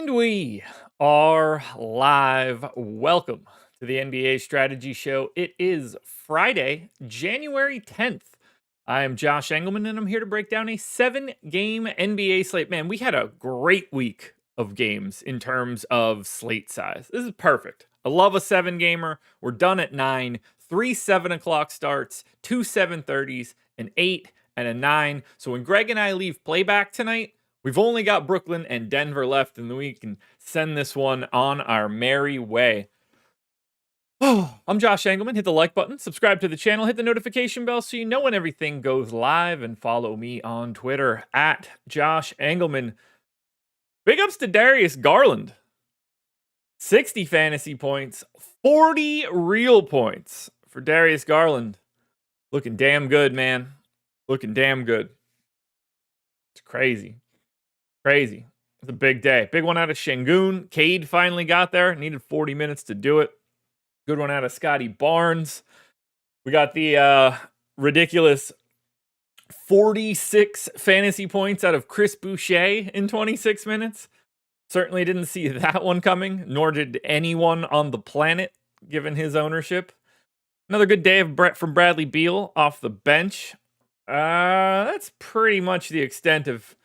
And we are live. Welcome to the NBA Strategy Show. It is Friday, January 10th. I am Josh Engleman, and I'm here to break down a 7-game NBA slate. Man, we had a great week of games in terms of slate size. This is perfect. I love a 7-gamer. We're done at 9, 3 7 o'clock starts, 2 7:30s, an 8, and a 9. So when Greg and I leave playback tonight, we've only got Brooklyn and Denver left, and we can send this one on our merry way. Oh, I'm Josh Engleman. Hit the like button, subscribe to the channel, hit the notification bell so you know when everything goes live, and follow me on Twitter at Josh Engleman. Big ups to Darius Garland. 60 fantasy points, 40 real points for Darius Garland. Looking damn good, man. Looking damn good. It's crazy. Crazy. It's a big day. Big one out of Şengün. Cade finally got there. Needed 40 minutes to do it. Good one out of Scotty Barnes. We got the ridiculous 46 fantasy points out of Chris Boucher in 26 minutes. Certainly didn't see that one coming, nor did anyone on the planet, given his ownership. Another good day from Bradley Beal off the bench. That's pretty much the extent of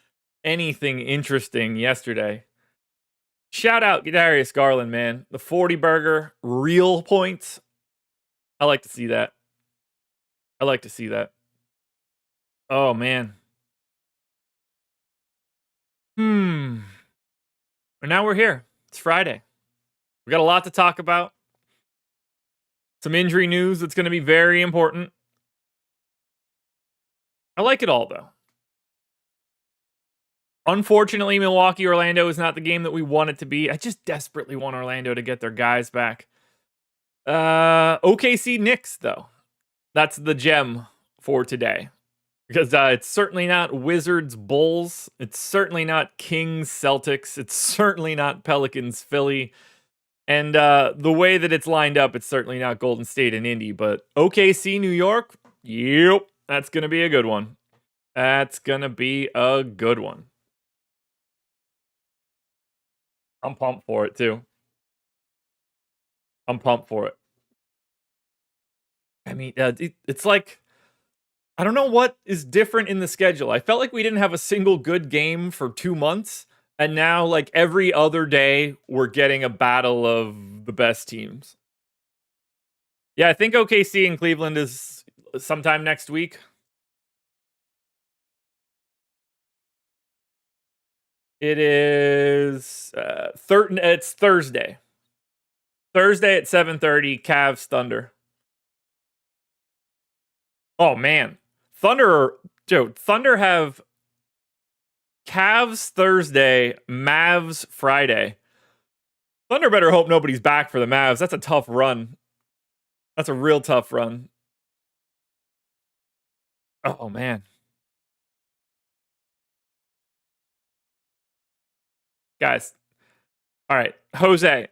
anything interesting yesterday. Shout out Darius Garland, man. The 40 burger, real points. I like to see that. I like to see that. Oh, man. But now we're here. It's Friday. We got a lot to talk about. Some injury news that's going to be very important. I like it all, though. Unfortunately, Milwaukee-Orlando is not the game that we want it to be. I just desperately want Orlando to get their guys back. OKC Knicks, though. That's the gem for today. Because it's certainly not Wizards-Bulls. It's certainly not Kings-Celtics. It's certainly not Pelicans-Philly. And the way that it's lined up, it's certainly not Golden State and Indy. But OKC-New York, yep, that's going to be a good one. That's going to be a good one. I'm pumped for it, too. I'm pumped for it. I mean, it's like, I don't know what is different in the schedule. I felt like we didn't have a single good game for 2 months. And now, like, every other day, we're getting a battle of the best teams. Yeah, I think OKC and Cleveland is sometime next week. It is it's Thursday. Thursday at 7:30, Cavs Thunder. Oh man. Thunder have Cavs Thursday, Mavs Friday. Thunder better hope nobody's back for the Mavs. That's a tough run. That's a real tough run. Oh man. Guys. All right. Jose.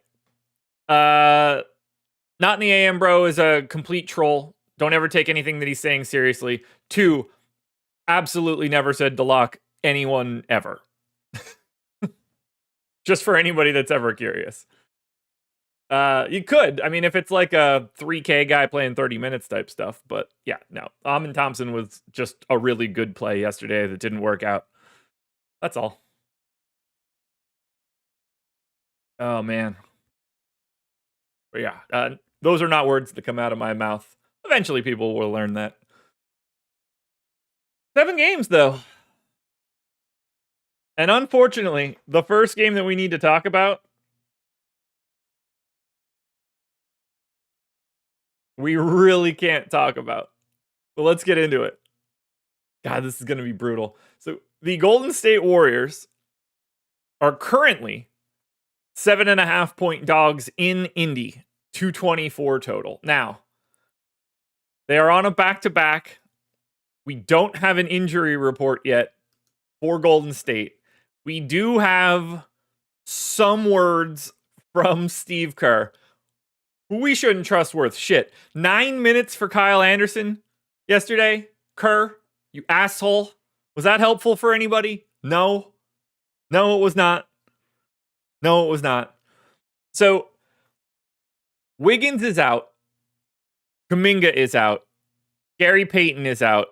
Not in the AM, bro, is a complete troll. Don't ever take anything that he's saying seriously. 2, absolutely never said to lock anyone ever. Just for anybody that's ever curious. You could. I mean, if it's like a 3K guy playing 30 minutes type stuff. But yeah, no. Amin Thompson was just a really good play yesterday that didn't work out. That's all. Oh, man. But yeah, those are not words that come out of my mouth. Eventually people will learn that. 7 games, though. And unfortunately, the first game that we need to talk about, we really can't talk about. But let's get into it. God, this is going to be brutal. So the Golden State Warriors are currently 7.5 point dogs in Indy. 224 total. Now, they are on a back-to-back. We don't have an injury report yet for Golden State. We do have some words from Steve Kerr, who we shouldn't trust worth shit. 9 minutes for Kyle Anderson yesterday. Kerr, you asshole. Was that helpful for anybody? No. No, it was not. No, it was not. So Wiggins is out. Kuminga is out. Gary Payton is out.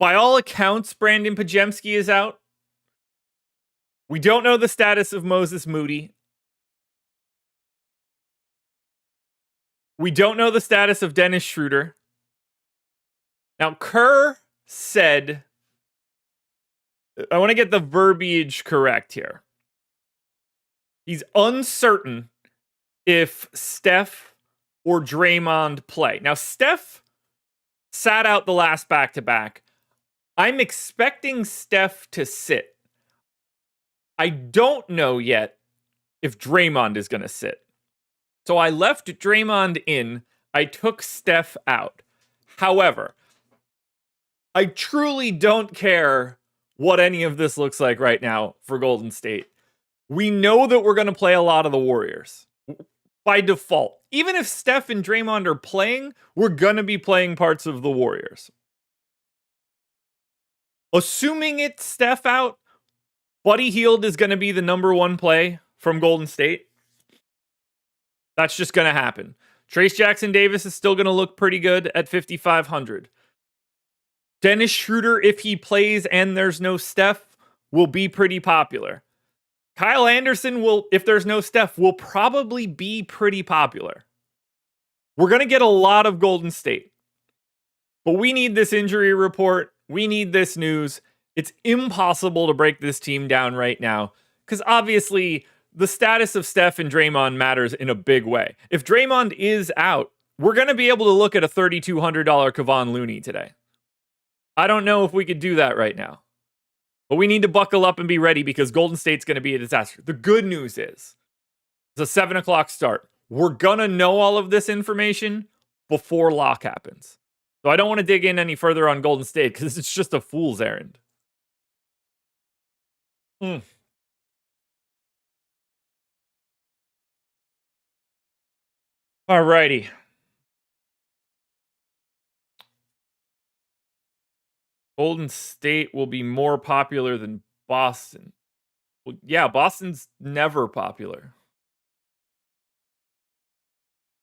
By all accounts, Brandon Pajemski is out. We don't know the status of Moses Moody. We don't know the status of Dennis Schroeder. Now, Kerr said, I want to get the verbiage correct here. He's uncertain if Steph or Draymond play. Now, Steph sat out the last back-to-back. I'm expecting Steph to sit. I don't know yet if Draymond is going to sit. So I left Draymond in. I took Steph out. However, I truly don't care what any of this looks like right now for Golden State. We know that we're going to play a lot of the Warriors by default. Even if Steph and Draymond are playing, we're going to be playing parts of the Warriors. Assuming it's Steph out, Buddy Hield is going to be the number one play from Golden State. That's just going to happen. Trace Jackson Davis is still going to look pretty good at 5,500. Dennis Schroeder, if he plays and there's no Steph, will be pretty popular. Kyle Anderson will, if there's no Steph, will probably be pretty popular. We're going to get a lot of Golden State. But we need this injury report. We need this news. It's impossible to break this team down right now because obviously the status of Steph and Draymond matters in a big way. If Draymond is out, we're going to be able to look at a $3,200 Kevon Looney today. I don't know if we could do that right now. But we need to buckle up and be ready because Golden State's going to be a disaster. The good news is it's a 7 o'clock start. We're going to know all of this information before lock happens. So I don't want to dig in any further on Golden State because it's just a fool's errand. Alrighty. Golden State will be more popular than Boston. Well, yeah, Boston's never popular.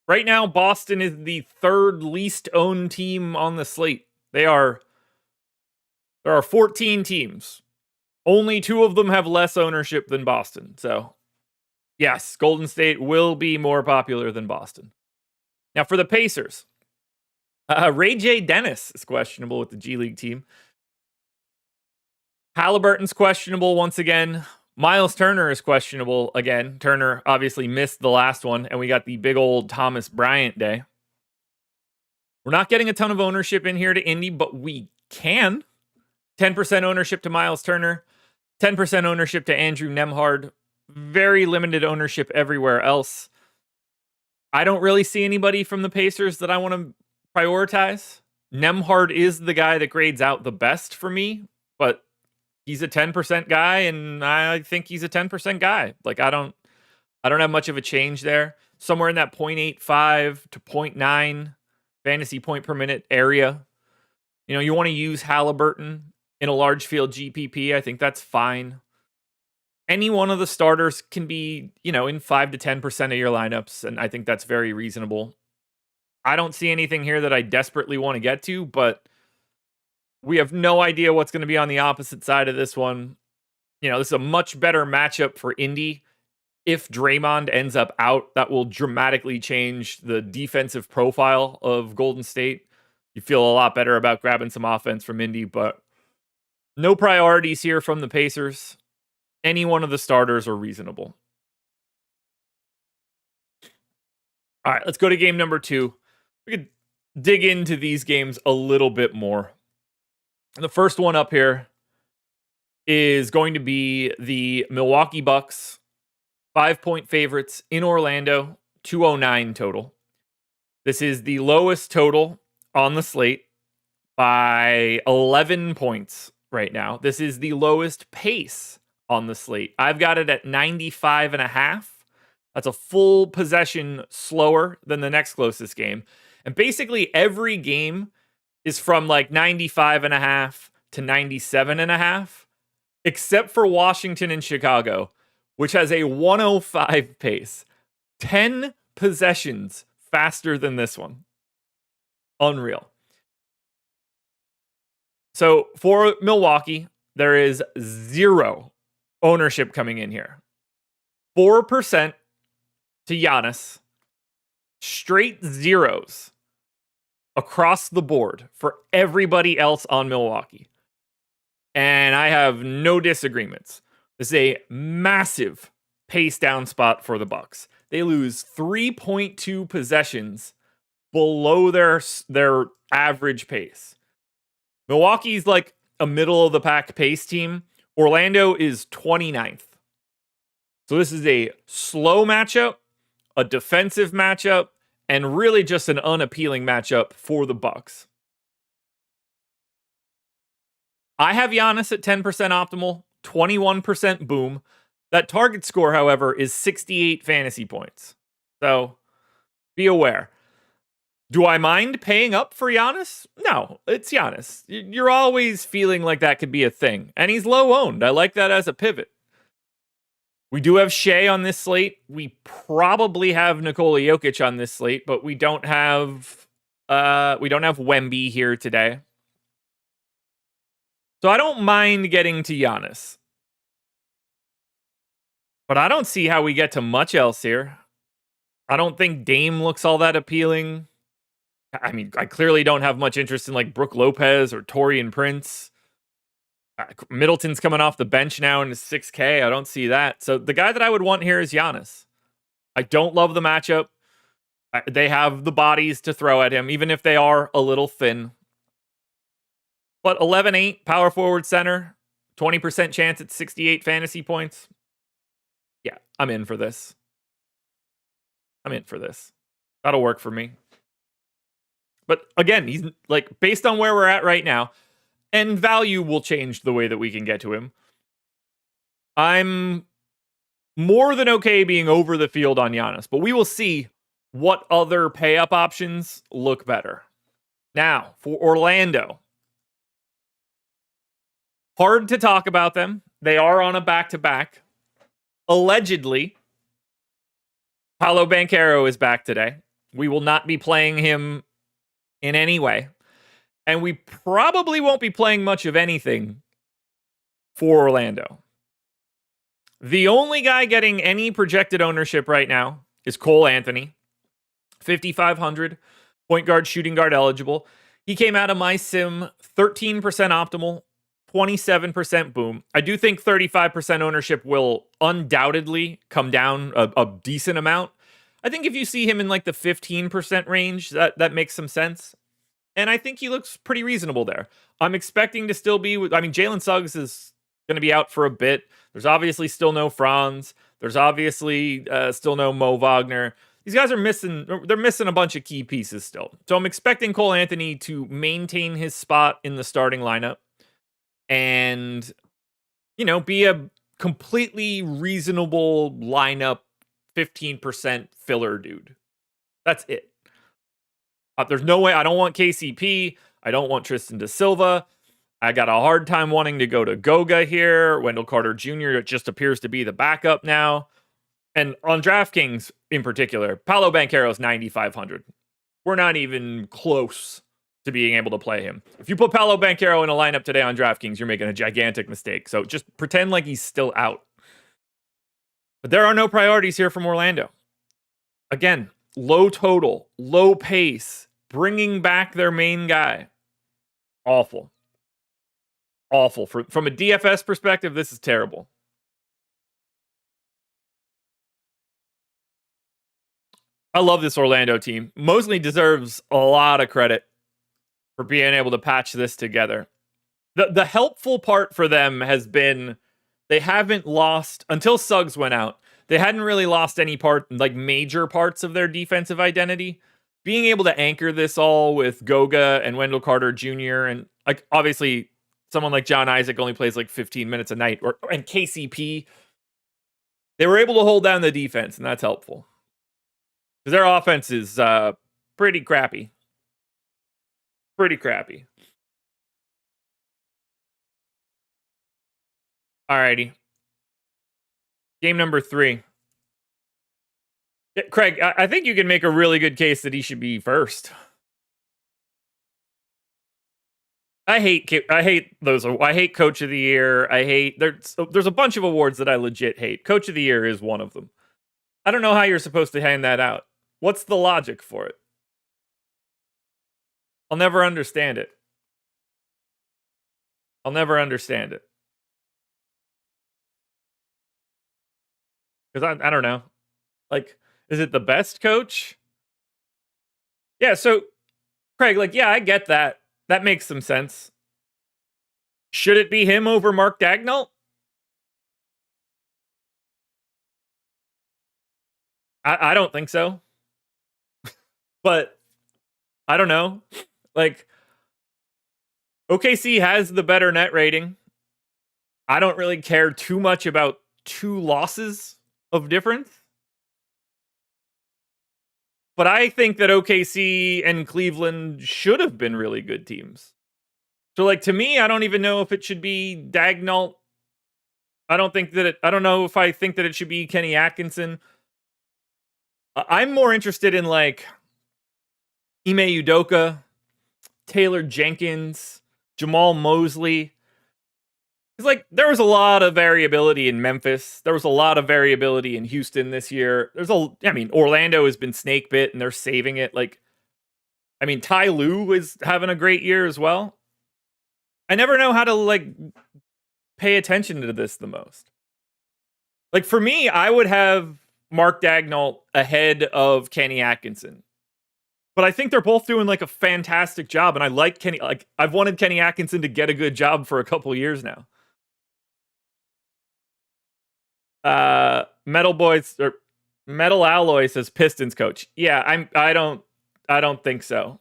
Right now, Boston is the third least owned team on the slate. There are 14 teams. Only 2 of them have less ownership than Boston. So, yes, Golden State will be more popular than Boston. Now, for the Pacers, Ray J. Dennis is questionable with the G League team. Halliburton's questionable once again. Miles Turner is questionable again. Turner obviously missed the last one, and we got the big old Thomas Bryant day. We're not getting a ton of ownership in here to Indy, but we can. 10% ownership to Miles Turner, 10% ownership to Andrew Nembhard, very limited ownership everywhere else. I don't really see anybody from the Pacers that I want to prioritize. Nembhard is the guy that grades out the best for me, but he's a 10% guy, and I think he's a 10% guy. Like, I don't have much of a change there. Somewhere in that 0.85 to 0.9 fantasy point per minute area. You know, you want to use Halliburton in a large field GPP. I think that's fine. Any one of the starters can be, in 5 to 10% of your lineups, and I think that's very reasonable. I don't see anything here that I desperately want to get to, but we have no idea what's going to be on the opposite side of this one. This is a much better matchup for Indy. If Draymond ends up out, that will dramatically change the defensive profile of Golden State. You feel a lot better about grabbing some offense from Indy, but no priorities here from the Pacers. Any one of the starters are reasonable. All right, let's go to game number 2. We could dig into these games a little bit more. The first one up here is going to be the Milwaukee Bucks, 5-point favorites in Orlando, 209 total. This is the lowest total on the slate by 11 points right now. This is the lowest pace on the slate. I've got it at 95.5. That's a full possession slower than the next closest game. And basically every game is from like 95.5 to 97.5, except for Washington and Chicago, which has a 105 pace. 10 possessions faster than this one. Unreal. So for Milwaukee, there is 0 ownership coming in here. 4% to Giannis. Straight zeros across the board for everybody else on Milwaukee. And I have no disagreements. This is a massive pace down spot for the Bucks. They lose 3.2 possessions below their average pace. Milwaukee's like a middle of the pack pace team. Orlando is 29th. So this is a slow matchup, a defensive matchup, and really just an unappealing matchup for the Bucks. I have Giannis at 10% optimal, 21% boom. That target score, however, is 68 fantasy points. So be aware. Do I mind paying up for Giannis? No, it's Giannis. You're always feeling like that could be a thing. And he's low owned. I like that as a pivot. We do have Shea on this slate. We probably have Nikola Jokic on this slate, but we don't have Wemby here today. So I don't mind getting to Giannis. But I don't see how we get to much else here. I don't think Dame looks all that appealing. I mean, I clearly don't have much interest in like Brook Lopez or Taurean Prince. Middleton's coming off the bench now in his 6K. I don't see that. So the guy that I would want here is Giannis. I don't love the matchup. They have the bodies to throw at him, even if they are a little thin. But 11-8, power forward center, 20% chance at 68 fantasy points. Yeah, I'm in for this. That'll work for me. But again, he's like, based on where we're at right now, and value will change the way that we can get to him. I'm more than okay being over the field on Giannis, but we will see what other pay-up options look better. Now, for Orlando. Hard to talk about them. They are on a back-to-back. Allegedly, Paolo Banchero is back today. We will not be playing him in any way. And we probably won't be playing much of anything for Orlando. The only guy getting any projected ownership right now is Cole Anthony. 5,500, point guard, shooting guard eligible. He came out of my sim 13% optimal, 27% boom. I do think 35% ownership will undoubtedly come down a decent amount. I think if you see him in like the 15% range, that makes some sense. And I think he looks pretty reasonable there. I'm expecting to still be Jalen Suggs is going to be out for a bit. There's obviously still no Franz. There's obviously still no Mo Wagner. These guys are missing a bunch of key pieces still. So I'm expecting Cole Anthony to maintain his spot in the starting lineup and, be a completely reasonable lineup 15% filler dude. That's it. There's no way. I don't want KCP. I don't want Tristan da Silva. I got a hard time wanting to go to Goga here. Wendell Carter Jr. just appears to be the backup now. And on DraftKings in particular, Paolo Banchero is 9,500. We're not even close to being able to play him. If you put Paolo Banchero in a lineup today on DraftKings, you're making a gigantic mistake. So just pretend like he's still out. But there are no priorities here from Orlando. Again, low total, low pace, bringing back their main guy. Awful. From a DFS perspective, this is terrible. I love this Orlando team. Mosley deserves a lot of credit for being able to patch this together. The helpful part for them has been they haven't lost, until Suggs went out, they hadn't really lost any major parts of their defensive identity. Being able to anchor this all with Goga and Wendell Carter Jr. and obviously someone like John Isaac only plays 15 minutes a night, and KCP, they were able to hold down the defense, and that's helpful. Because their offense is pretty crappy. Alrighty. Game number 3. Yeah, Craig, I think you can make a really good case that he should be first. I hate those. I hate Coach of the Year. There's a bunch of awards that I legit hate. Coach of the Year is one of them. I don't know how you're supposed to hand that out. What's the logic for it? I'll never understand it. I'll never understand it. Because I don't know. Like, is it the best coach? Yeah, so Craig, like, yeah, I get that. That makes some sense. Should it be him over Mark Daigneault? I don't think so. But I don't know. Like, OKC has the better net rating. I don't really care too much about 2 losses of difference. But I think that OKC and Cleveland should have been really good teams. So, like, to me, I don't even know if it should be Daigneault. I don't know if I think that it should be Kenny Atkinson. I'm more interested in, like, Ime Udoka, Taylor Jenkins, Jamal Mosley. Because, like, there was a lot of variability in Memphis. There was a lot of variability in Houston this year. Orlando has been snake bit and they're saving it. Like, Ty Lue is having a great year as well. I never know how to, like, pay attention to this the most. Like, for me, I would have Mark Daigneault ahead of Kenny Atkinson. But I think they're both doing, like, a fantastic job. And I like Kenny. Like, I've wanted Kenny Atkinson to get a good job for a couple years now. Metal Alloy says Pistons coach. Yeah, I don't think so.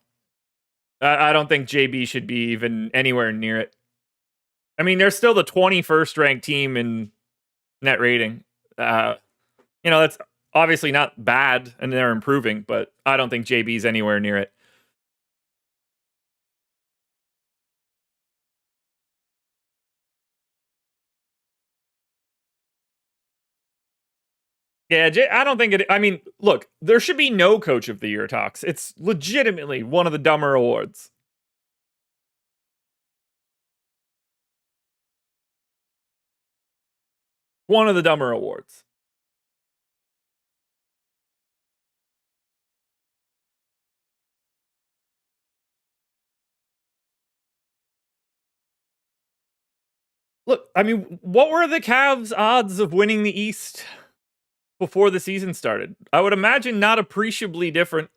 I don't think JB should be even anywhere near it. They're still the 21st ranked team in net rating. That's obviously not bad, and they're improving, but I don't think JB's anywhere near it. Yeah, I don't think it. Look, there should be no Coach of the Year talks. It's legitimately one of the dumber awards. One of the dumber awards. Look, what were the Cavs' odds of winning the East before the season started? I would imagine not appreciably different.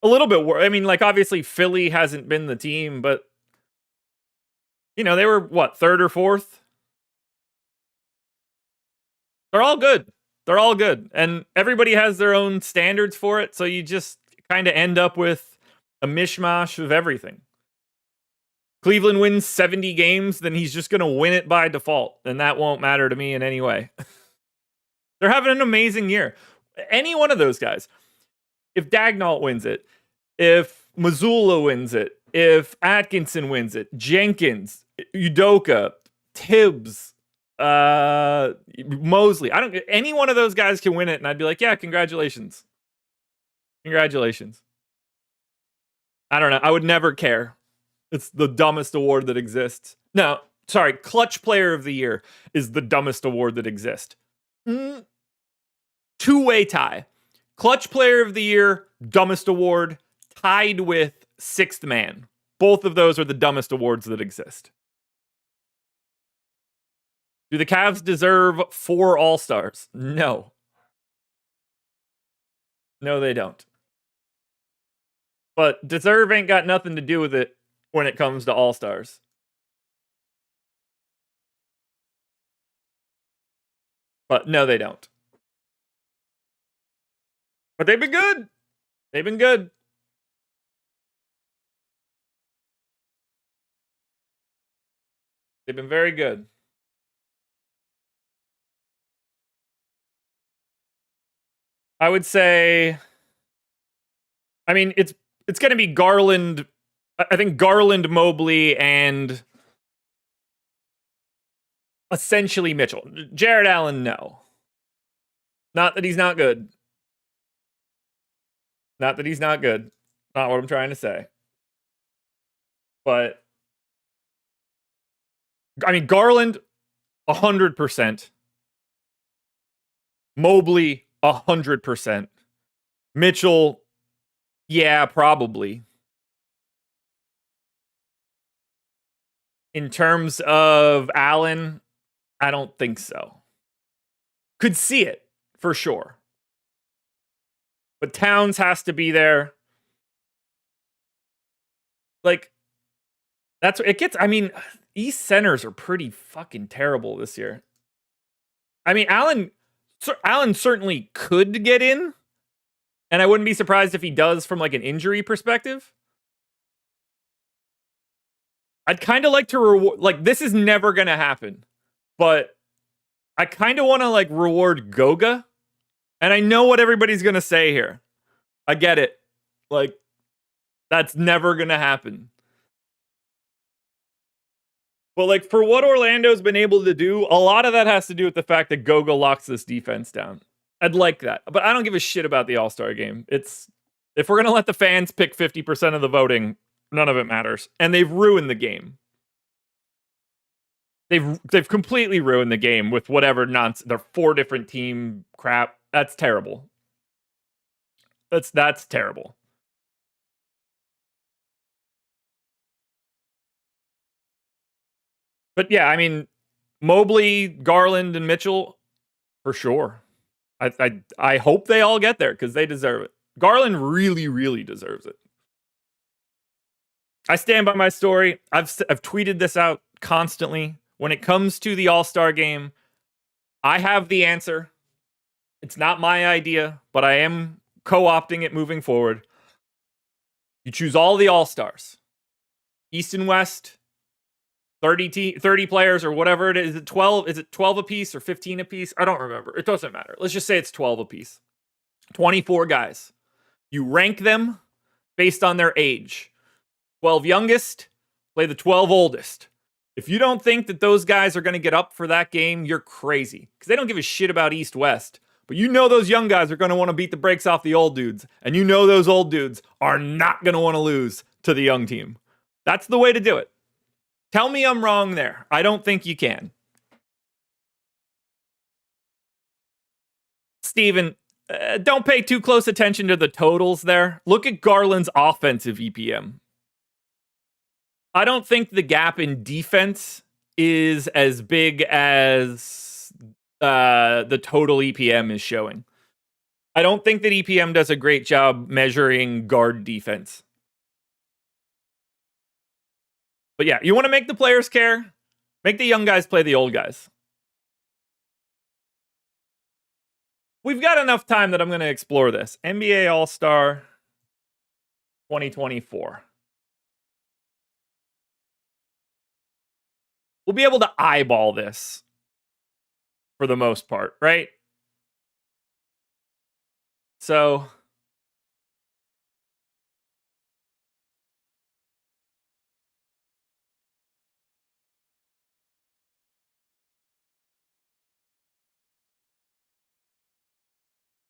A little bit worse. Obviously Philly hasn't been the team, but they were what, 3rd or 4th? They're all good. They're all good. And everybody has their own standards for it, so you just kind of end up with a mishmash of everything. Cleveland wins 70 games, then he's just going to win it by default, and that won't matter to me in any way. They're having an amazing year. Any one of those guys. If Daigneault wins it, if Mazzulla wins it, if Atkinson wins it, Jenkins, Udoka, Tibbs, Mosley. Any one of those guys can win it, and I'd be like, yeah, congratulations. Congratulations. I don't know. I would never care. It's the dumbest award that exists. No, sorry. Clutch Player of the Year is the dumbest award that exists. Two-way tie. Clutch Player of the Year, dumbest award, tied with Sixth Man. Both of those are the dumbest awards that exist. Do the Cavs deserve 4 All-Stars? No. No, they don't. But deserve ain't got nothing to do with it when it comes to All-Stars. But no, they don't. But they've been good. They've been good. They've been very good. I would say, it's going to be Garland. I think Garland, Mobley, and essentially Mitchell. Jared Allen, no. Not that he's not good. Not that he's not good. Not what I'm trying to say. But I mean, Garland, 100%. Mobley, 100%. Mitchell, yeah, probably. In terms of Allen, I don't think so. Could see it for sure. But Towns has to be there. Like, that's it gets. I mean, East centers are pretty fucking terrible this year. I mean, Allen certainly could get in, and I wouldn't be surprised if he does from like an injury perspective. I'd kind of like to reward, like, this is never going to happen, but I kind of want to like reward Goga. And I know what everybody's going to say here. I get it. Like, that's never going to happen. But like, for what Orlando's been able to do, a lot of that has to do with the fact that Goga locks this defense down. I'd like that. But I don't give a shit about the All-Star game. If we're going to let the fans pick 50% of the voting, none of it matters. And they've ruined the game. They've completely ruined the game with whatever nonsense. They're 4 different team crap. That's terrible. That's terrible. But yeah, I mean, Mobley, Garland, and Mitchell, for sure. I hope they all get there because they deserve it. Garland really, really deserves it. I stand by my story. I've tweeted this out constantly. When it comes to the All-Star game, I have the answer. It's not my idea, but I am co-opting it moving forward. You choose all the All-Stars. East and West, 30 players or whatever it is. Is it 12? Is it 12 apiece or 15 apiece? I don't remember. It doesn't matter. Let's just say it's 12 apiece. 24 guys. You rank them based on their age. 12 youngest, play the 12 oldest. If you don't think that those guys are going to get up for that game, you're crazy. Because they don't give a shit about East-West. But you know those young guys are going to want to beat the brakes off the old dudes. And you know those old dudes are not going to want to lose to the young team. That's the way to do it. Tell me I'm wrong there. I don't think you can. Steven, don't pay too close attention to the totals there. Look at Garland's offensive EPM. I don't think the gap in defense is as big as the total EPM is showing. I don't think that EPM does a great job measuring guard defense. But yeah, you want to make the players care? Make the young guys play the old guys. We've got enough time that I'm going to explore this. NBA All-Star 2024. We'll be able to eyeball this for the most part, right? So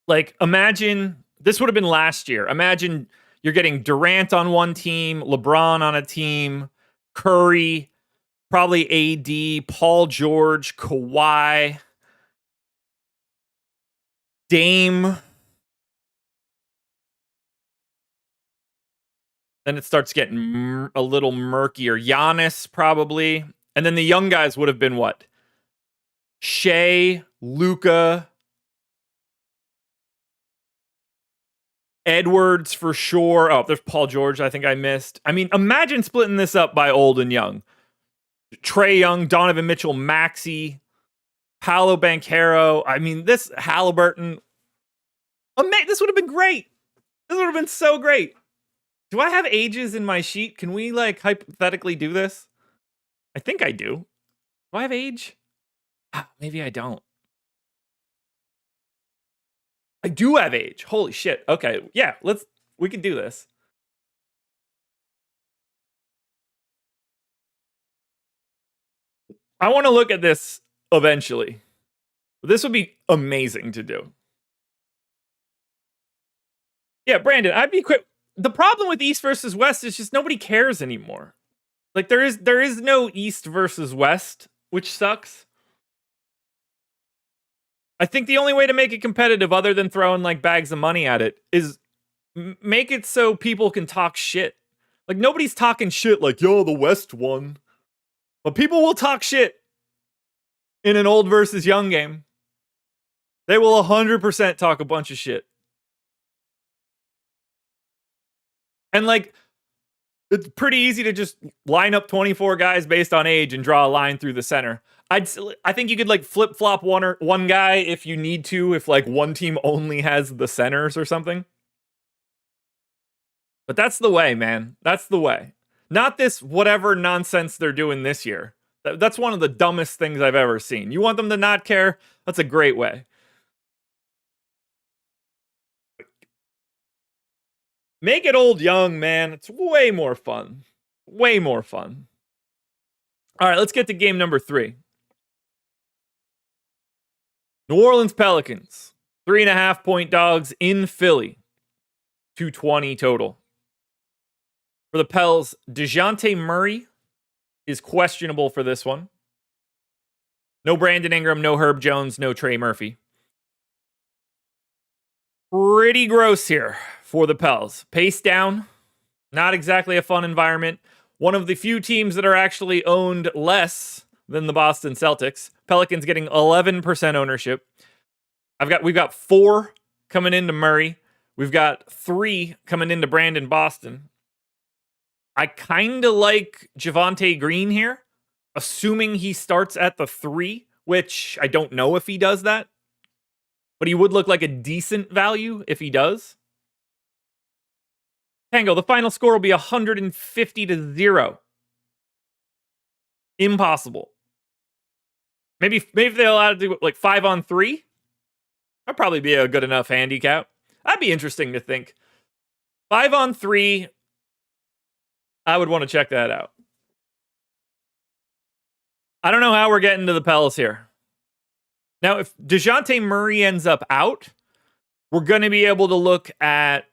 like, imagine this would have been last year. Imagine you're getting Durant on one team, LeBron on a team, Curry, probably AD, Paul George, Kawhi, Dame. Then it starts getting a little murkier. Giannis, probably. And then the young guys would have been what? Shea, Luka, Edwards for sure. Oh, there's Paul George, I think I missed. I mean, imagine splitting this up by old and young. Trae Young, Donovan Mitchell, Maxey, Paolo Banchero. I mean, this Halliburton. This would have been great. This would have been so great. Do I have ages in my sheet? Can we like hypothetically do this? I think I do. Do I have age? Maybe I don't. I do have age. Holy shit. Okay. Yeah, we can do this. I want to look at this eventually. This would be amazing to do. Yeah, Brandon, I'd be quick. The problem with East versus West is just nobody cares anymore. Like there is no East versus West, which sucks. I think the only way to make it competitive, other than throwing like bags of money at it, is make it so people can talk shit. Like nobody's talking shit like, yo, the West won. But people will talk shit in an old versus young game. They will 100% talk a bunch of shit. And like, it's pretty easy to just line up 24 guys based on age and draw a line through the center. I think you could like flip flop one guy if you need to, if like one team only has the centers or something. But that's the way, man. That's the way. Not this whatever nonsense they're doing this year. That's one of the dumbest things I've ever seen. You want them to not care? That's a great way. Make it old young, man. It's way more fun. Way more fun. All right, let's get to game number 3. New Orleans Pelicans, 3.5-point dogs in Philly, 220 total. For the Pels, DeJounte Murray is questionable for this one. No Brandon Ingram, no Herb Jones, no Trey Murphy. Pretty gross here for the Pels. Pace down, not exactly a fun environment. One of the few teams that are actually owned less than the Boston Celtics. Pelicans getting 11% ownership. We've got 4 coming into Murray. We've got 3 coming into Brandon Boston. I kind of like Javonte Green here, assuming he starts at the 3, which I don't know if he does that. But he would look like a decent value if he does. Tango, the final score will be 150-0. Impossible. Maybe if they allow to do like 5-on-3, that'd probably be a good enough handicap. That'd be interesting to think. 5-on-3, I would want to check that out. I don't know how we're getting to the Pels here. Now, if DeJounte Murray ends up out, we're going to be able to look at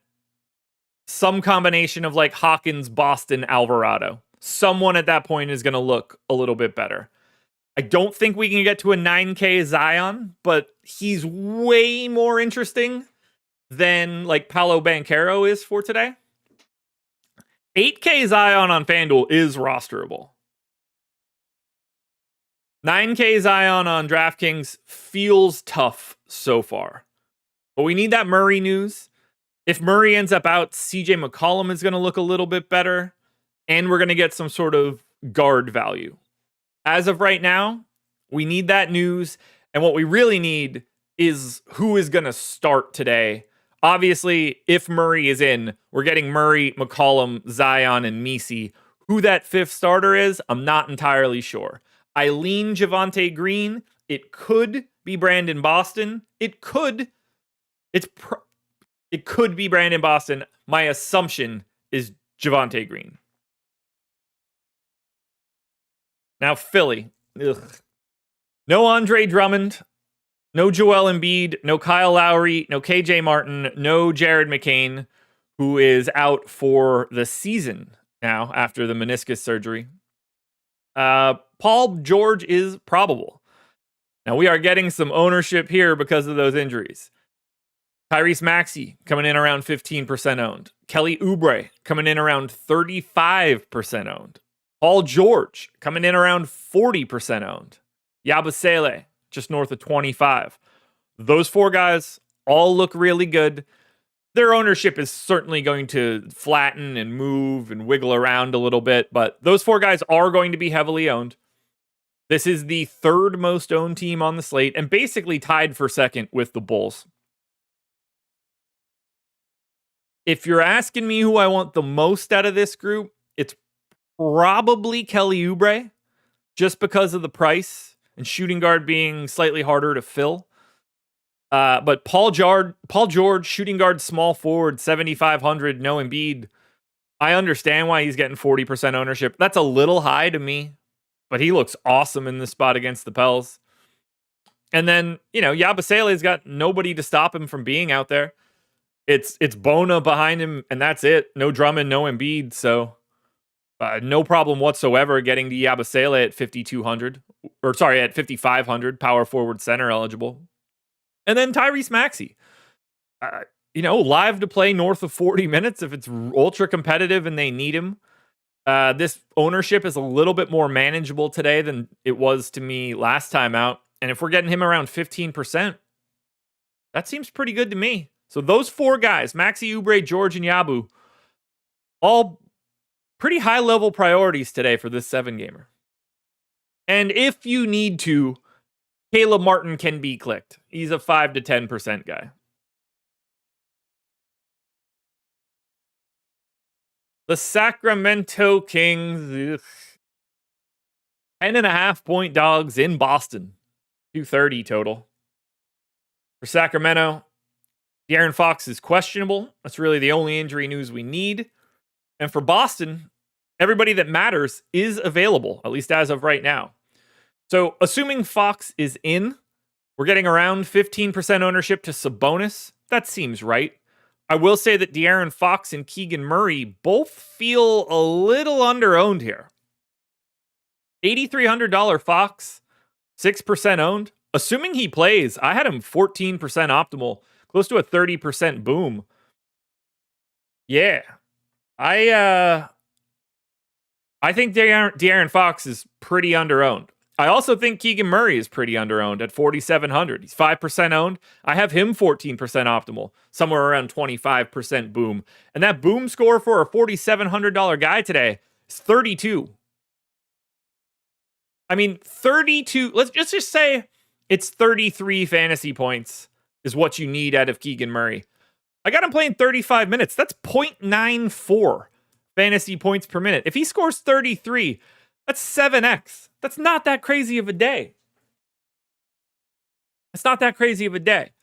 some combination of like Hawkins, Boston, Alvarado. Someone at that point is going to look a little bit better. I don't think we can get to a 9K Zion, but he's way more interesting than like Paolo Banchero is for today. 8K Zion on FanDuel is rosterable. 9K Zion on DraftKings feels tough so far. But we need that Murray news. If Murray ends up out, CJ McCollum is going to look a little bit better. And we're going to get some sort of guard value. As of right now, we need that news. And what we really need is who is going to start today. Obviously, if Murray is in, we're getting Murray, McCollum, Zion, and Messi. Who that 5th starter is, I'm not entirely sure. I lean Javonte Green. It could be Brandon Boston. It could be Brandon Boston. My assumption is Javonte Green. Now Philly. Ugh. No Andre Drummond. No Joel Embiid. No Kyle Lowry. No KJ Martin. No Jared McCain, who is out for the season now after the meniscus surgery. Paul George is probable. Now we are getting some ownership here because of those injuries. Tyrese Maxey coming in around 15% owned. Kelly Oubre coming in around 35% owned. Paul George coming in around 40% owned. Yabusele just north of 25. Those 4 guys all look really good. Their ownership is certainly going to flatten and move and wiggle around a little bit, but those 4 guys are going to be heavily owned. This is the 3rd most owned team on the slate and basically tied for 2nd with the Bulls. If you're asking me who I want the most out of this group, it's probably Kelly Oubre, just because of the price and shooting guard being slightly harder to fill. But Paul George, shooting guard, small forward, 7,500, no Embiid. I understand why he's getting 40% ownership. That's a little high to me, but he looks awesome in this spot against the Pels. And then, Yabusele's got nobody to stop him from being out there. It's Bona behind him, and that's it. No Drummond, no Embiid, so no problem whatsoever getting to Yabusele at 5,200, or sorry, at 5,500, power forward center eligible. And then Tyrese Maxey, live to play north of 40 minutes if it's ultra competitive and they need him. This ownership is a little bit more manageable today than it was to me last time out. And if we're getting him around 15%, that seems pretty good to me. So those four guys, Maxey, Oubre, George, and Yabu, all pretty high-level priorities today for this 7-gamer. And if you need to, Caleb Martin can be clicked. He's a 5 to 10% guy. The Sacramento Kings, 10.5-point dogs in Boston. 230 total. For Sacramento, De'Aaron Fox is questionable. That's really the only injury news we need. And for Boston, everybody that matters is available, at least as of right now. So assuming Fox is in, we're getting around 15% ownership to Sabonis. That seems right. I will say that De'Aaron Fox and Keegan Murray both feel a little underowned here. $8,300 Fox, 6% owned. Assuming he plays, I had him 14% optimal, close to a 30% boom. Yeah. I think De'Aaron Fox is pretty underowned. I also think Keegan Murray is pretty underowned at 4,700. He's 5% owned. I have him 14% optimal, somewhere around 25% boom. And that boom score for a $4,700 guy today is 32. I mean, 32. Let's just say it's 33 fantasy points is what you need out of Keegan Murray. I got him playing 35 minutes. That's 0.94 fantasy points per minute. If he scores 33, that's 7x. That's not that crazy of a day. It's not that crazy of a day.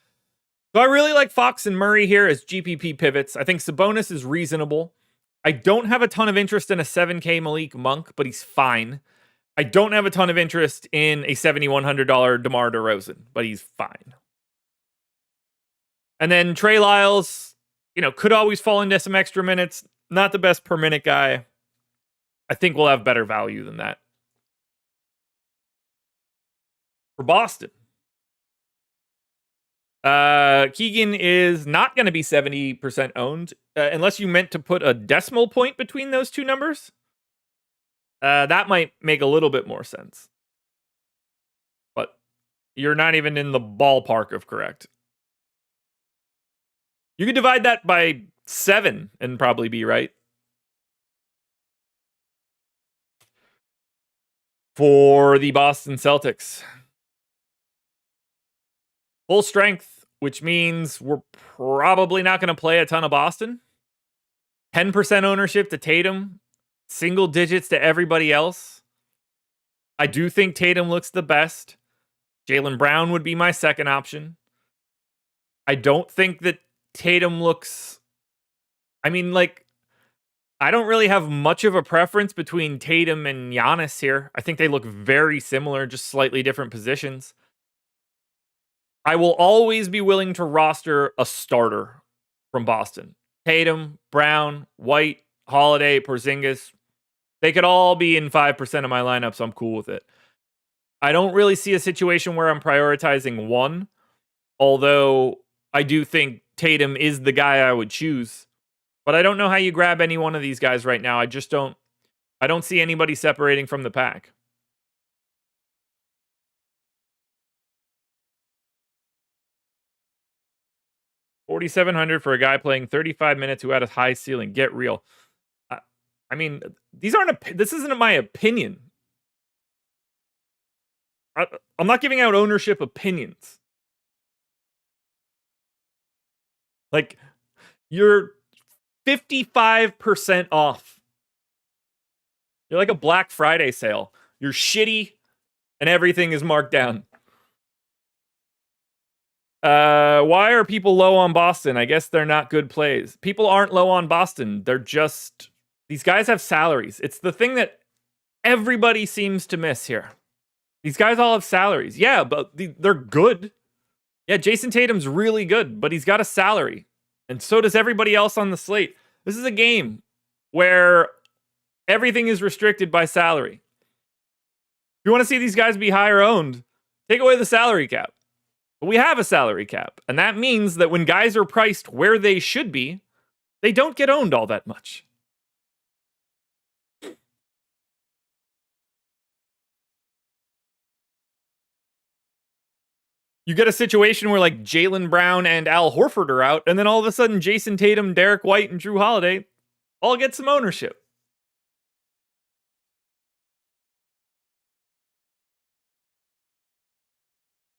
So I really like Fox and Murray here as GPP pivots. I think Sabonis is reasonable. I don't have a ton of interest in a 7K Malik Monk, but he's fine. I don't have a ton of interest in a $7,100 DeMar DeRozan, but he's fine. And then Trey Lyles, could always fall into some extra minutes. Not the best per minute guy. I think we'll have better value than that. For Boston, Keegan is not going to be 70% owned unless you meant to put a decimal point between those two numbers. That might make a little bit more sense. But you're not even in the ballpark of correct. You could divide that by 7 and probably be right. For the Boston Celtics, full strength, which means we're probably not going to play a ton of Boston. 10% ownership to Tatum, single digits to everybody else. I do think Tatum looks the best. Jaylen Brown would be my second option. I don't think that Tatum looks... I don't really have much of a preference between Tatum and Giannis here. I think they look very similar, just slightly different positions. I will always be willing to roster a starter from Boston. Tatum, Brown, White, Holiday, Porzingis. They could all be in 5% of my lineup, so I'm cool with it. I don't really see a situation where I'm prioritizing one, although I do think Tatum is the guy I would choose. But I don't know how you grab any one of these guys right now. I don't see anybody separating from the pack. $4,700 for a guy playing 35 minutes who had a high ceiling. Get real. This isn't my opinion. I'm not giving out ownership opinions. You're 55% off. You're like a Black Friday sale. You're shitty and everything is marked down. Why are people low on Boston? I guess they're not good plays. People aren't low on Boston. They're just... These guys have salaries. It's the thing that everybody seems to miss here. These guys all have salaries. Yeah, but they're good. Yeah, Jason Tatum's really good, but he's got a salary. And so does everybody else on the slate. This is a game where everything is restricted by salary. If you want to see these guys be higher owned, take away the salary cap. But we have a salary cap, and that means that when guys are priced where they should be, they don't get owned all that much. You get a situation where like Jaylen Brown and Al Horford are out, and then all of a sudden Jason Tatum, Derek White, and Drew Holiday all get some ownership.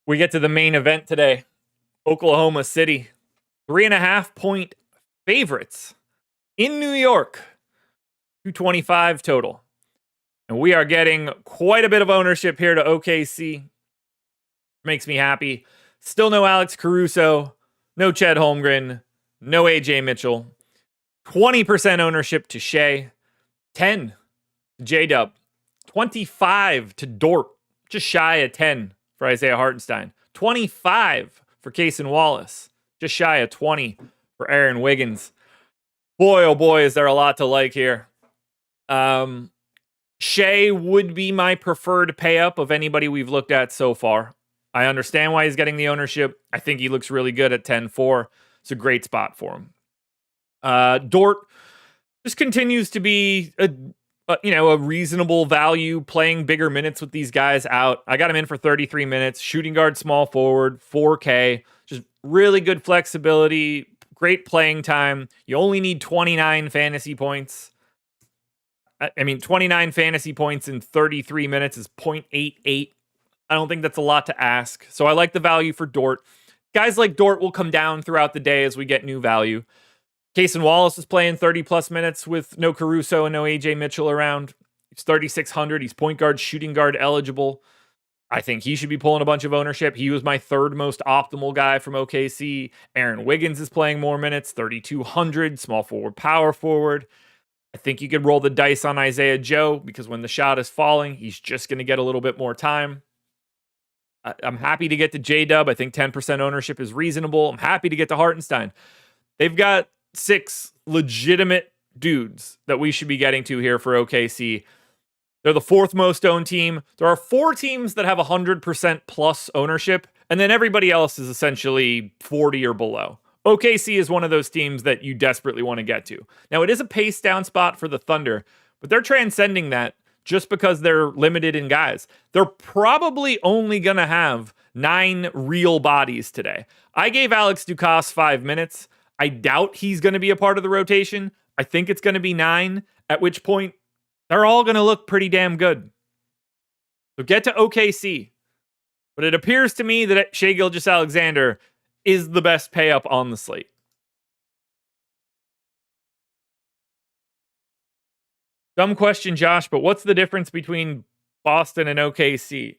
We get to the main event today. Oklahoma City, 3.5-point favorites in New York, 225 total. And we are getting quite a bit of ownership here to OKC. Makes me happy. Still no Alex Caruso, no Chet Holmgren, no AJ Mitchell. 20% ownership to Shea, 10 to J-Dub, 25 to Dort, just shy of 10 for Isaiah Hartenstein, 25 for Cason Wallace, just shy of 20 for Aaron Wiggins. Boy, oh boy, is there a lot to like here. Shea would be my preferred pay up of anybody we've looked at so far. I understand why he's getting the ownership. I think he looks really good at 10-4. It's a great spot for him. Dort just continues to be a reasonable value, playing bigger minutes with these guys out. I got him in for 33 minutes, shooting guard, small forward, 4K, just really good flexibility, great playing time. You only need 29 fantasy points. 29 fantasy points in 33 minutes is 0.88. I don't think that's a lot to ask. So I like the value for Dort. Guys like Dort will come down throughout the day as we get new value. Cason Wallace is playing 30-plus minutes with no Caruso and no AJ Mitchell around. He's 3,600. He's point guard, shooting guard eligible. I think he should be pulling a bunch of ownership. He was my third most optimal guy from OKC. Aaron Wiggins is playing more minutes, 3,200, small forward, power forward. I think you could roll the dice on Isaiah Joe because when the shot is falling, he's just going to get a little bit more time. I'm happy to get to J-Dub. I think 10% ownership is reasonable. I'm happy to get to Hartenstein. They've got 6 legitimate dudes that we should be getting to here for OKC. They're the 4th most owned team. There are 4 teams that have 100% plus ownership, and then everybody else is essentially 40 or below. OKC is one of those teams that you desperately want to get to. Now, it is a pace down spot for the Thunder, but they're transcending that just because they're limited in guys. They're probably only going to have 9 real bodies today. I gave Alex Dukas 5 minutes. I doubt he's going to be a part of the rotation. I think it's going to be 9, at which point they're all going to look pretty damn good. So get to OKC. But it appears to me that Shai Gilgeous-Alexander is the best pay up on the slate. Dumb question, Josh, but what's the difference between Boston and OKC?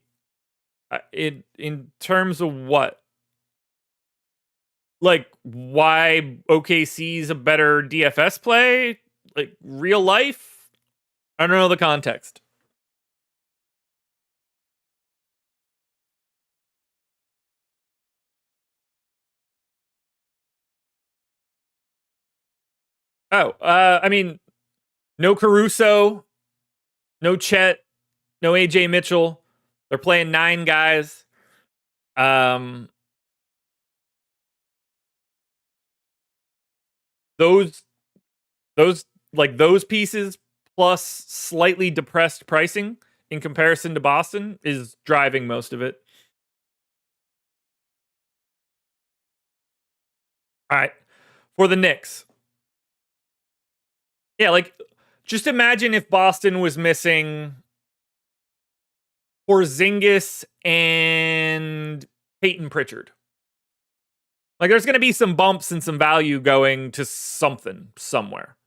In terms of what? Like, why OKC's a better DFS play? Like, real life? I don't know the context. No Caruso, no Chet, no AJ Mitchell. They're playing 9 guys. Those pieces plus slightly depressed pricing in comparison to Boston is driving most of it. All right. For the Knicks. Yeah, just imagine if Boston was missing Porzingis and Peyton Pritchard. There's going to be some bumps and some value going to something somewhere.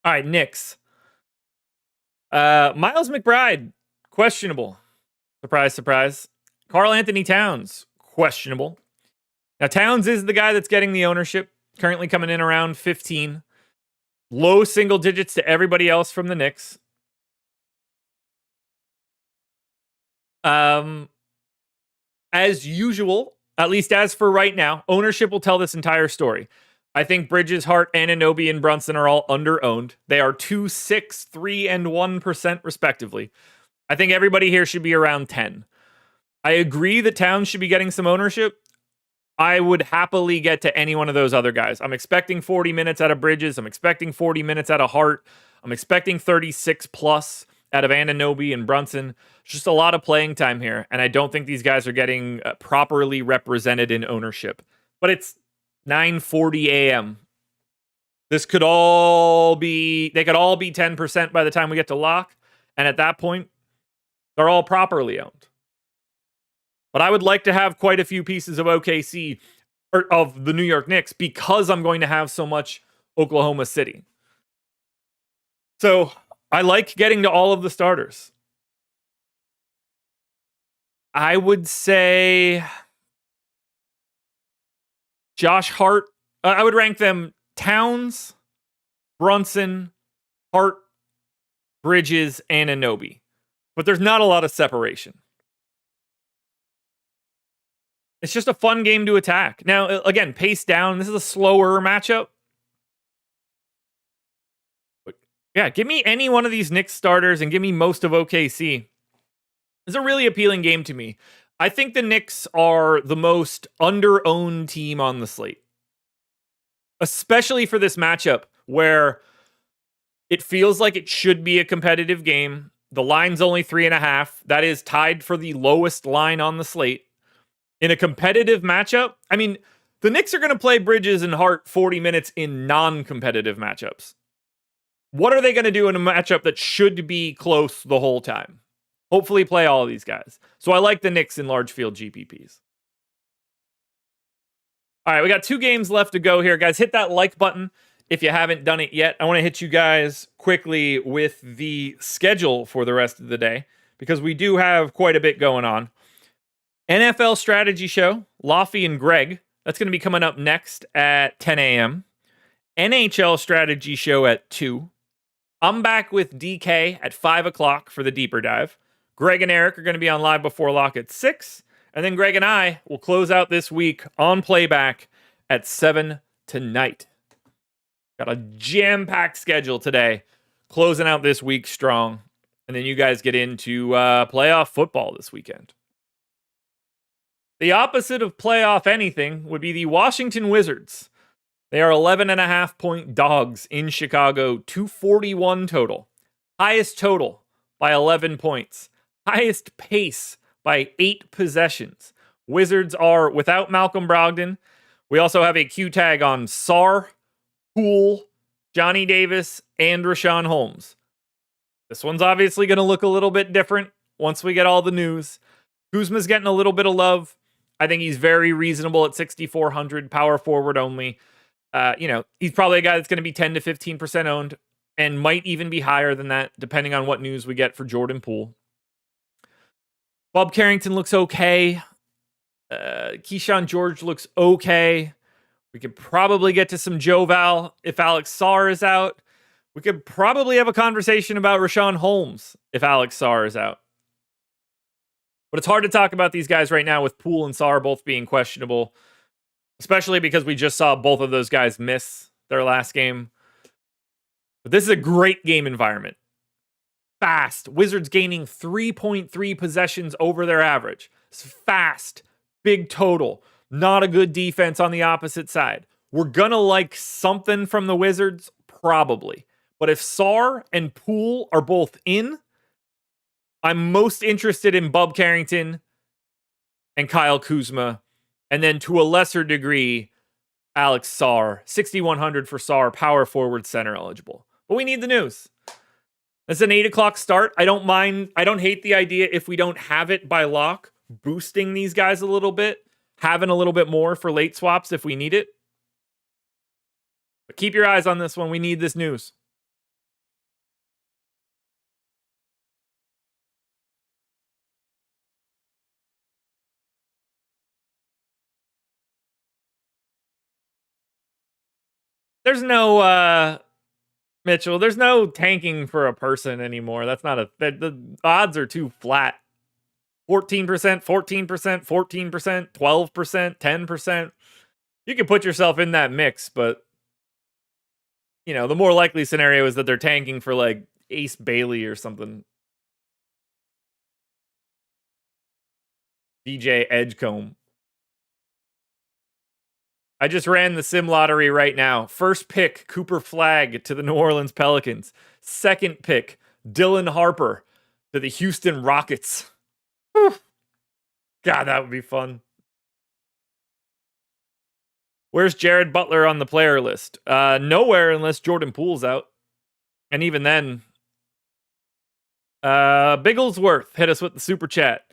All right, Knicks. Miles McBride, questionable. Surprise, surprise. Karl Anthony Towns, questionable. Now, Towns is the guy that's getting the ownership, currently coming in around 15. Low single digits to everybody else from the Knicks. as usual, at least as for right now, ownership will tell this entire story. I think Bridges, Hart, Anunoby, and Brunson are all under-owned. They are 2, 6, 3, and 1% respectively. I think everybody here should be around 10. I agree that Towns should be getting some ownership. I would happily get to any one of those other guys. I'm expecting 40 minutes out of Bridges. I'm expecting 40 minutes out of Hart. I'm expecting 36 plus out of Anunoby and Brunson. Just a lot of playing time here, and I don't think these guys are getting properly represented in ownership. But it's 9:40 a.m. This could all be, they could all be 10% by the time we get to lock, and at that point, they're all properly owned. But I would like to have quite a few pieces of OKC, or of the New York Knicks, because I'm going to have so much Oklahoma City. So I like getting to all of the starters. I would say Josh Hart. I would rank them Towns, Brunson, Hart, Bridges, and Anunoby. But there's not a lot of separation. It's just a fun game to attack. Now, again, pace down. This is a slower matchup. But yeah, give me any one of these Knicks starters and give me most of OKC. It's a really appealing game to me. I think the Knicks are the most under-owned team on the slate. Especially for this matchup where it feels like it should be a competitive game. The line's only 3.5. That is tied for the lowest line on the slate. In a competitive matchup, I mean, the Knicks are going to play Bridges and Hart 40 minutes in non-competitive matchups. What are they going to do in a matchup that should be close the whole time? Hopefully play all of these guys. So I like the Knicks in large field GPPs. All right, we got 2 games left to go here. Guys, hit that like button if you haven't done it yet. I want to hit you guys quickly with the schedule for the rest of the day, because we do have quite a bit going on. NFL Strategy Show, Laffy and Greg. That's going to be coming up next at 10 a.m. NHL Strategy Show at 2. I'm back with DK at 5 o'clock for the deeper dive. Greg and Eric are going to be on Live Before Lock at 6. And then Greg and I will close out this week on playback at 7 tonight. Got a jam-packed schedule today, closing out this week strong. And then you guys get into playoff football this weekend. The opposite of playoff anything would be the Washington Wizards. They are 11.5-point dogs in Chicago, 241 total. Highest total by 11 points. Highest pace by 8 possessions. Wizards are without Malcolm Brogdon. We also have a Q tag on Sarr, Poole, Johnny Davis, and Rashawn Holmes. This one's obviously going to look a little bit different once we get all the news. Kuzma's getting a little bit of love. I think he's very reasonable at 6,400, power forward only. He's probably a guy that's going to be 10 to 15% owned and might even be higher than that, depending on what news we get for Jordan Poole. Bob Carrington looks okay. Keyshawn George looks okay. We could probably get to some Joe Val if Alex Sarr is out. We could probably have a conversation about Rashawn Holmes if Alex Sarr is out. But it's hard to talk about these guys right now with Poole and Sarr both being questionable, especially because we just saw both of those guys miss their last game. But this is a great game environment. Fast. Wizards gaining 3.3 possessions over their average. It's fast. Big total. Not a good defense on the opposite side. We're going to like something from the Wizards? Probably. But if Sarr and Poole are both in, I'm most interested in Bob Carrington and Kyle Kuzma. And then to a lesser degree, Alex Sarr. 6,100 for Sarr, power forward, center eligible. But we need the news. It's an 8 o'clock start. I don't mind. I don't hate the idea if we don't have it by lock, boosting these guys a little bit, having a little bit more for late swaps if we need it. But keep your eyes on this one. We need this news. There's no Mitchell, there's no tanking for a person anymore. That's not the odds are too flat. 14%, 14%, 14%, 12%, 10%. You can put yourself in that mix, but the more likely scenario is that they're tanking for like Ace Bailey or something. DJ Edgecombe. I just ran the sim lottery right now. First pick, Cooper Flagg to the New Orleans Pelicans. Second pick, Dylan Harper to the Houston Rockets. Whew. God, that would be fun. Where's Jared Butler on the player list? Nowhere unless Jordan Poole's out. And even then, Bigglesworth hit us with the super chat.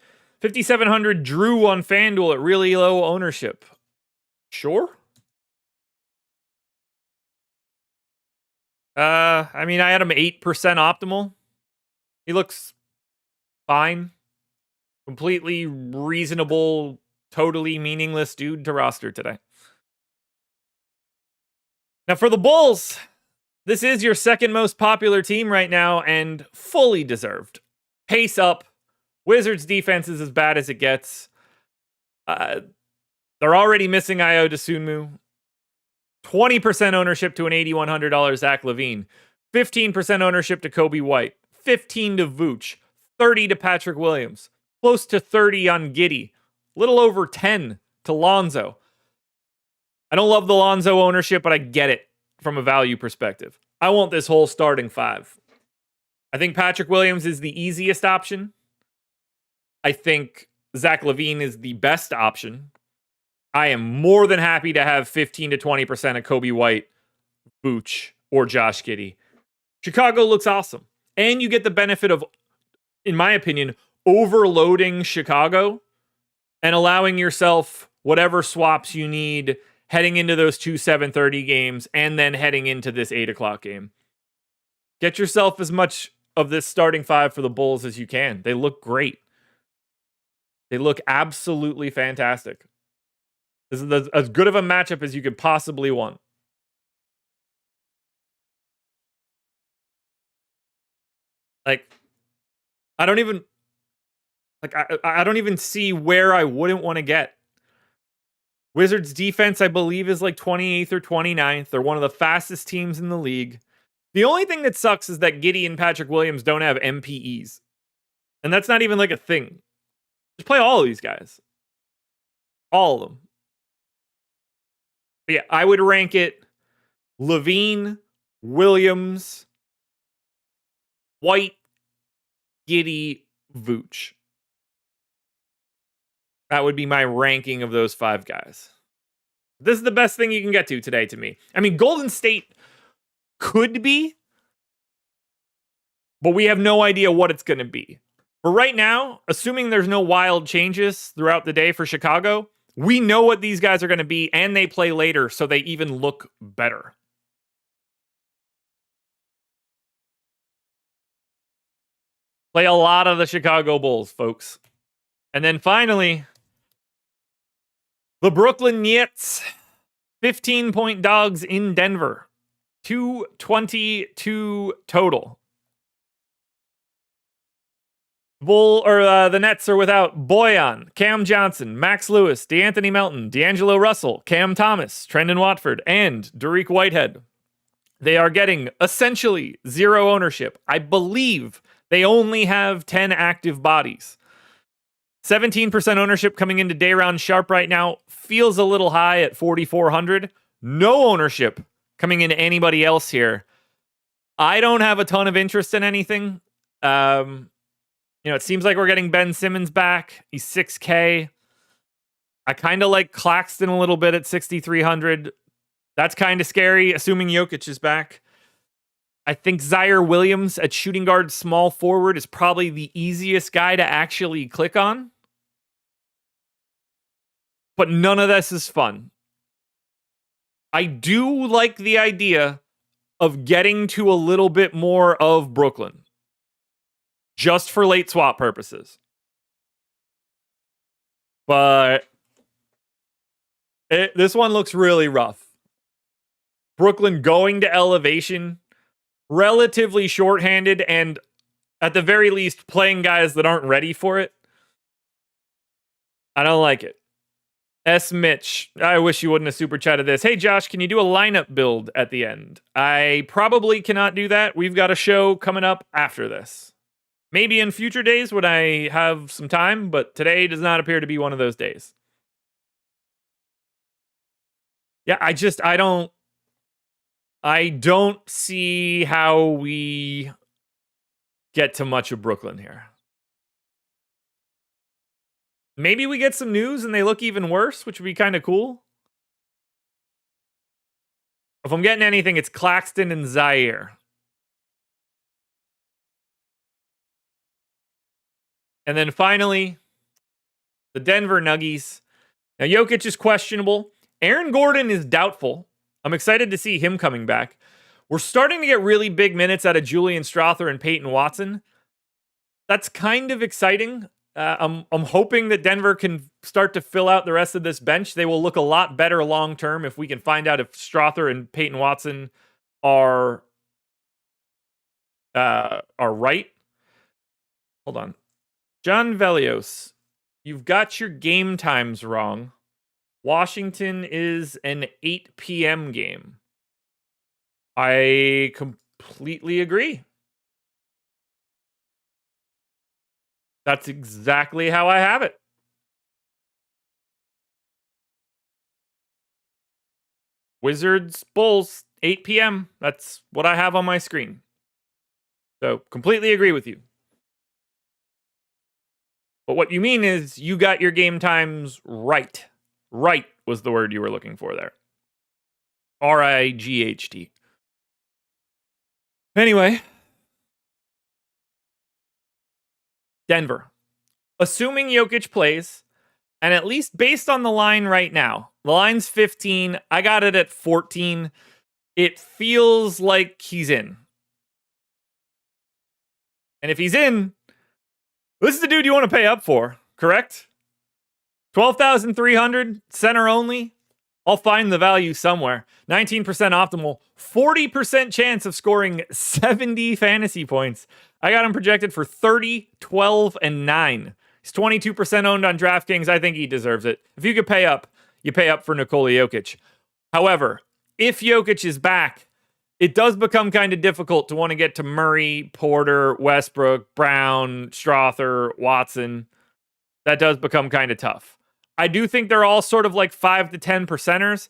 5,700 Drew on FanDuel at really low ownership. Sure. I had him 8% optimal. He looks fine. Completely reasonable, totally meaningless dude to roster today. Now for the Bulls, this is your second most popular team right now and fully deserved. Pace up. Wizards defense is as bad as it gets. They're already missing Ayo Dosunmu. 20% ownership to an $8,100 Zach LaVine. 15% ownership to Kobe White. 15 to Vooch. 30 to Patrick Williams. Close to 30 on Giddey. Little over 10 to Lonzo. I don't love the Lonzo ownership, but I get it from a value perspective. I want this whole starting five. I think Patrick Williams is the easiest option. I think Zach LaVine is the best option. I am more than happy to have 15 to 20% of Kobe White, Vooch, or Josh Giddey. Chicago looks awesome. And you get the benefit of, in my opinion, overloading Chicago and allowing yourself whatever swaps you need heading into those two 7:30 games and then heading into this 8 o'clock game. Get yourself as much of this starting five for the Bulls as you can. They look great. They look absolutely fantastic. This is as good of a matchup as you could possibly want. Like, I don't even see where I wouldn't want to get. Wizards defense, I believe, is like 28th or 29th. They're one of the fastest teams in the league. The only thing that sucks is that Giddey and Patrick Williams don't have MPEs. And that's not even like a thing. Just play all of these guys. All of them. But yeah, I would rank it LaVine, Williams, White, Giddey, Vooch. That would be my ranking of those five guys. This is the best thing you can get to today to me. I mean, Golden State could be, but we have no idea what it's going to be. But right now, assuming there's no wild changes throughout the day for Chicago, we know what these guys are going to be, and they play later, so they even look better. Play a lot of the Chicago Bulls, folks. And then finally, the Brooklyn Nets, 15-point dogs in Denver. 222 total. The Nets are without Bojan, Cam Johnson, Max Lewis, DeAnthony Melton, D'Angelo Russell, Cam Thomas, Trendon Watford, and Dariq Whitehead. They are getting essentially zero ownership. I believe they only have 10 active bodies. 17% ownership coming into Day'Ron Sharpe right now. Feels a little high at 4,400. No ownership coming into anybody else here. I don't have a ton of interest in anything. It seems like we're getting Ben Simmons back. He's 6K. I kind of like Claxton a little bit at 6,300. That's kind of scary, assuming Jokic is back. I think Zaire Williams at shooting guard small forward is probably the easiest guy to actually click on. But none of this is fun. I do like the idea of getting to a little bit more of Brooklyn. Just for late swap purposes. But this one looks really rough. Brooklyn going to elevation, relatively shorthanded, and at the very least playing guys that aren't ready for it. I don't like it. S. Mitch, I wish you wouldn't have super chatted this. Hey, Josh, can you do a lineup build at the end? I probably cannot do that. We've got a show coming up after this. Maybe in future days when I have some time, but today does not appear to be one of those days. Yeah, I don't see how we get to much of Brooklyn here. Maybe we get some news and they look even worse, which would be kind of cool. If I'm getting anything, it's Claxton and Zaire. And then finally, the Denver Nuggets. Now, Jokic is questionable. Aaron Gordon is doubtful. I'm excited to see him coming back. We're starting to get really big minutes out of Julian Strawther and Peyton Watson. That's kind of exciting. I'm hoping that Denver can start to fill out the rest of this bench. They will look a lot better long term if we can find out if Strawther and Peyton Watson are right. Hold on. John Velios, you've got your game times wrong. Washington is an 8 p.m. game. I completely agree. That's exactly how I have it. Wizards, Bulls, 8 p.m. That's what I have on my screen. So, completely agree with you. But what you mean is you got your game times right. Right was the word you were looking for there. RIGHT. Anyway, Denver. Assuming Jokic plays, and at least based on the line right now, the line's 15. I got it at 14. It feels like he's in. And if he's in, this is the dude you want to pay up for, correct? 12,300, center only. I'll find the value somewhere. 19% optimal, 40% chance of scoring 70 fantasy points. I got him projected for 30, 12, and 9. He's 22% owned on DraftKings. I think he deserves it. If you could pay up, you pay up for Nikola Jokic. However, if Jokic is back, it does become kind of difficult to want to get to Murray, Porter, Westbrook, Brown, Strawther, Watson. That does become kind of tough. I do think they're all sort of like 5 to 10 percenters.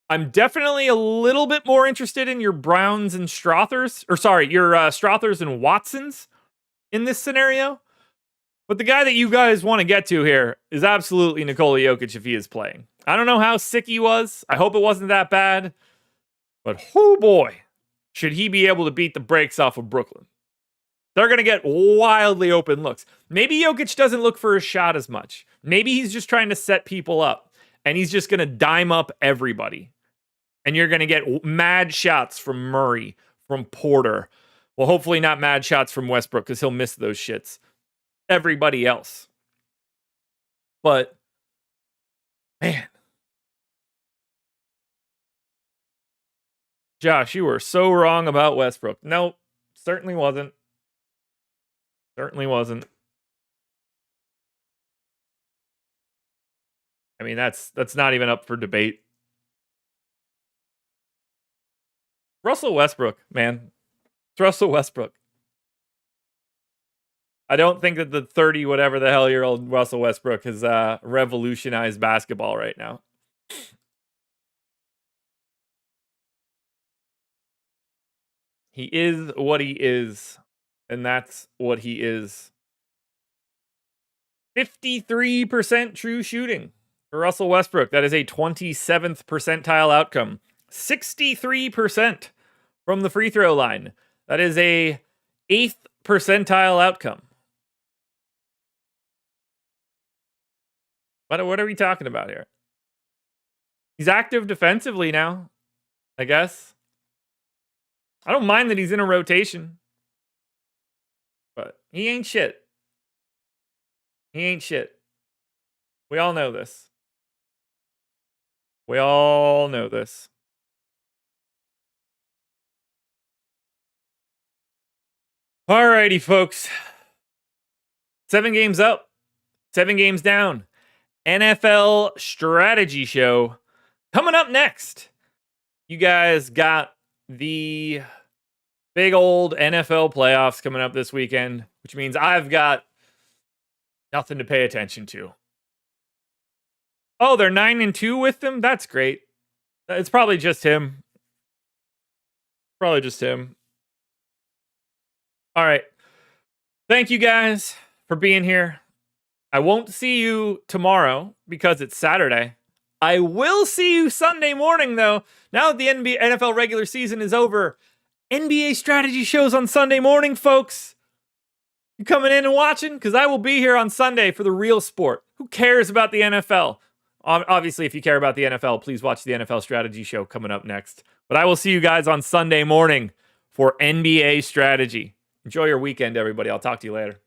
I'm definitely a little bit more interested in your Browns and Strathers, your Strathers and Watsons in this scenario. But the guy that you guys want to get to here is absolutely Nikola Jokic if he is playing. I don't know how sick he was. I hope it wasn't that bad. But oh boy, should he be able to beat the brakes off of Brooklyn. They're going to get wildly open looks. Maybe Jokic doesn't look for his shot as much. Maybe he's just trying to set people up, and he's just going to dime up everybody. And you're going to get mad shots from Murray, from Porter. Well, hopefully not mad shots from Westbrook, because he'll miss those shits. Everybody else. But, man. Josh, you were so wrong about Westbrook. No, certainly wasn't. Certainly wasn't. I mean, that's not even up for debate. Russell Westbrook, man. It's Russell Westbrook. I don't think that the 30 whatever the hell year old Russell Westbrook has revolutionized basketball right now. He is what he is, and that's what he is. 53% true shooting for Russell Westbrook. That is a 27th percentile outcome. 63% from the free throw line. That is a 8th percentile outcome. What are we talking about here? He's active defensively now, I guess. I don't mind that he's in a rotation. But he ain't shit. He ain't shit. We all know this. We all know this. Alrighty, folks. 7 games up, 7 games down. NFL strategy show coming up next. You guys got the big old NFL playoffs coming up this weekend, which means I've got nothing to pay attention to. Oh, they're 9-2 with them? That's great. It's probably just him. Probably just him. All right. Thank you guys for being here. I won't see you tomorrow because it's Saturday. I will see you Sunday morning, though. Now that the NFL regular season is over, NBA strategy shows on Sunday morning, folks. You coming in and watching? Because I will be here on Sunday for the real sport. Who cares about the NFL? Obviously, if you care about the NFL, please watch the NFL strategy show coming up next. But I will see you guys on Sunday morning for NBA strategy. Enjoy your weekend, everybody. I'll talk to you later.